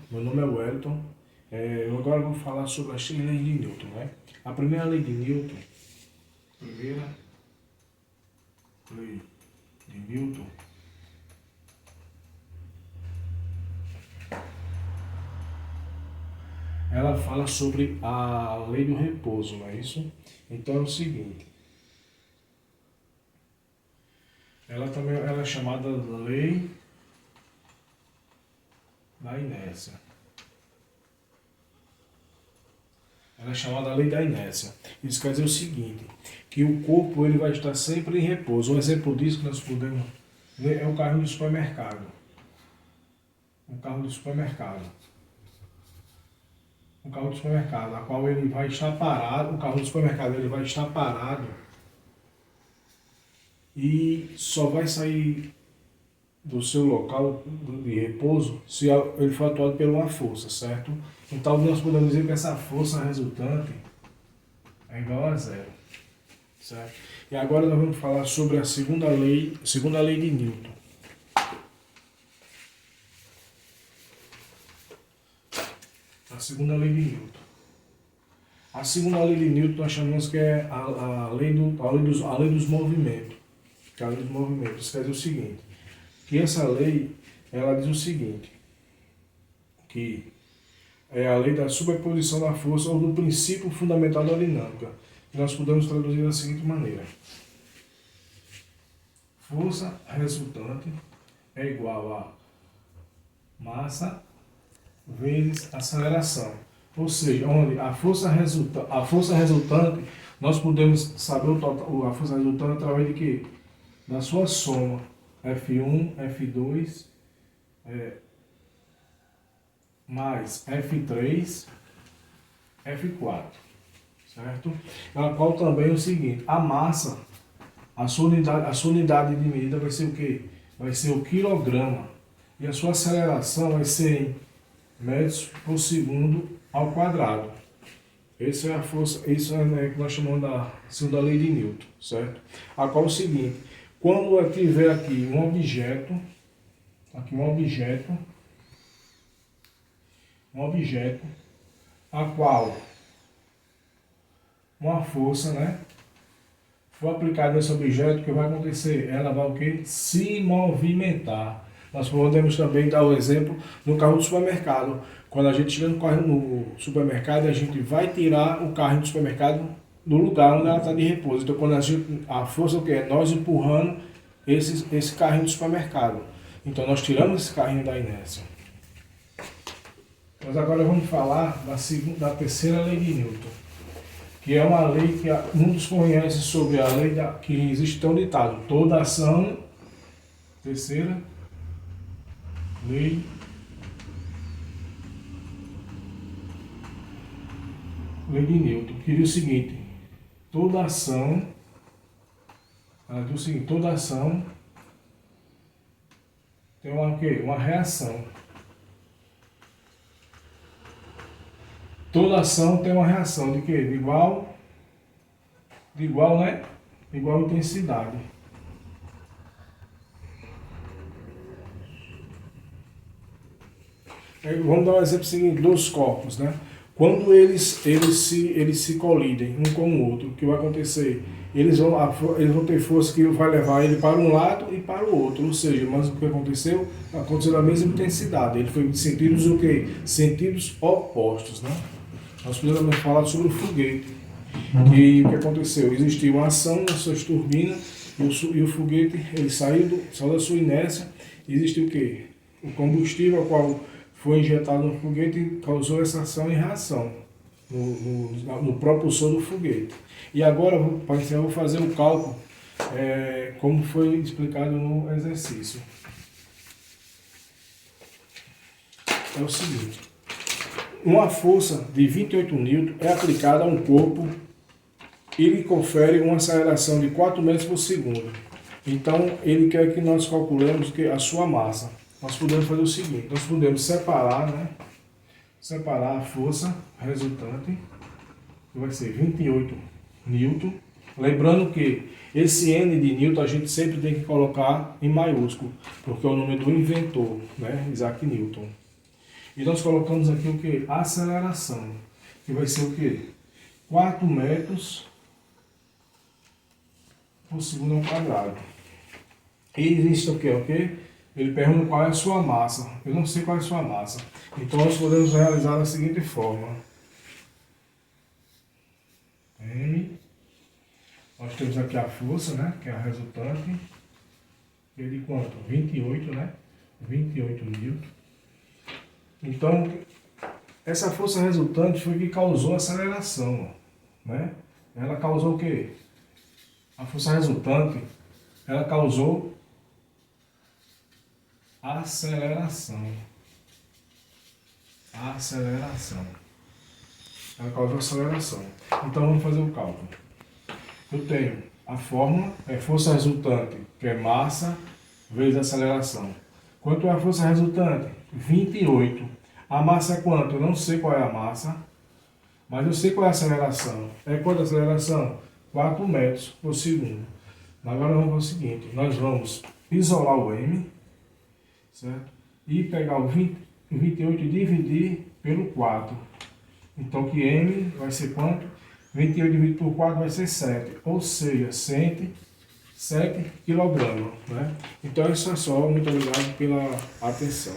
Meu nome é Wellington. Eu agora vou falar sobre as leis de Newton, né? A primeira lei de Newton, primeira lei de Newton, ela fala sobre a lei do repouso, não é isso? Então é o seguinte, ela é chamada lei da inércia. Ela é chamada lei da inércia. Isso quer dizer o seguinte, que o corpo ele vai estar sempre em repouso. Um exemplo disso que nós podemos ver é o carrinho do supermercado. O carro do supermercado. O carro do supermercado, a qual ele vai estar parado, o carro do supermercado ele vai estar parado e só vai sair do seu local de repouso se ele for atuado por uma força, certo? Então nós podemos dizer que essa força resultante é igual a zero, certo? E agora nós vamos falar sobre a segunda lei de Newton. A segunda lei de Newton. A segunda lei de Newton nós chamamos que é a lei dos movimentos. Que é a lei dos movimentos. Isso quer dizer o seguinte, que essa lei, ela diz o seguinte, que é a lei da superposição da força ou do princípio fundamental da dinâmica. Que nós podemos traduzir da seguinte maneira. Força resultante é igual a massa vezes aceleração. Ou seja, onde a força resultante, nós podemos saber a força resultante através de quê? Da sua soma. F1, F2, mais F3, F4. Certo? A qual também é o seguinte, a massa, a sua unidade de medida vai ser o quê? Vai ser o quilograma. E a sua aceleração vai ser em metros por segundo ao quadrado. Essa é a força, isso é o que nós chamamos da segunda lei de Newton, certo? A qual é o seguinte, quando eu tiver aqui um objeto, a qual uma força, né, for aplicada nesse objeto, o que vai acontecer? Ela vai o quê? Se movimentar. Nós podemos também dar o exemplo no carro do supermercado. Quando a gente chega no supermercado, a gente vai tirar o carrinho do supermercado do lugar onde ela está de repouso. Então, quando a força o que é? Nós empurrando esse carrinho do supermercado. Então, nós tiramos esse carrinho da inércia. Mas agora vamos falar da terceira lei de Newton, que é uma lei que muitos conhecem sobre a lei que existe tão ditado. Toda ação, terceira lei de Newton, que diz o seguinte, toda ação tem uma reação. Toda ação tem uma reação de quê? De igual, né? Igual intensidade. Vamos dar um exemplo seguinte, dos corpos, né? Quando eles se colidem um com o outro, o que vai acontecer? Eles vão ter força que vai levar ele para um lado e para o outro, ou seja, mas o que aconteceu? Aconteceu na mesma intensidade, ele foi em sentidos o quê? Sentidos opostos, né? Nós podemos falar sobre o foguete, que o que aconteceu? Existiu uma ação nas suas turbinas e o foguete ele saiu da sua inércia, existiu o quê? O combustível ao qual foi injetado no foguete e causou essa ação e reação no propulsor do foguete. E agora, para encerrar, eu vou fazer o cálculo, como foi explicado no exercício. É o seguinte, uma força de 28 N é aplicada a um corpo e lhe confere uma aceleração de 4 metros por segundo. Então, ele quer que nós calculemos a sua massa. Nós podemos fazer o seguinte, nós podemos separar a força resultante, que vai ser 28 N. Lembrando que esse N de Newton a gente sempre tem que colocar em maiúsculo, porque é o nome do inventor, né? Isaac Newton. E nós colocamos aqui o que? Aceleração, que vai ser o que? 4 metros por segundo ao quadrado. E existe o que? Ele pergunta qual é a sua massa. Eu não sei qual é a sua massa. Então nós podemos realizar da seguinte forma. M. Nós temos aqui a força, né? Que é a resultante. É de quanto? 28, né? 28 newton. Então, essa força resultante foi que causou a aceleração, né? Ela causou o quê? A força resultante, ela causou aceleração. Aceleração. Ela causou aceleração. Então vamos fazer o cálculo. Eu tenho a fórmula, é força resultante, que é massa vezes aceleração. Quanto é a força resultante? 28. A massa é quanto? Eu não sei qual é a massa, mas eu sei qual é a aceleração. É quanto a aceleração? 4 metros por segundo. Agora vamos fazer o seguinte, nós vamos isolar o M, certo? E pegar o 28 e dividir pelo 4. Então que M vai ser quanto? 28 dividido por 4 vai ser 7, ou seja, 107 kg, né? Então isso é só, muito obrigado pela atenção.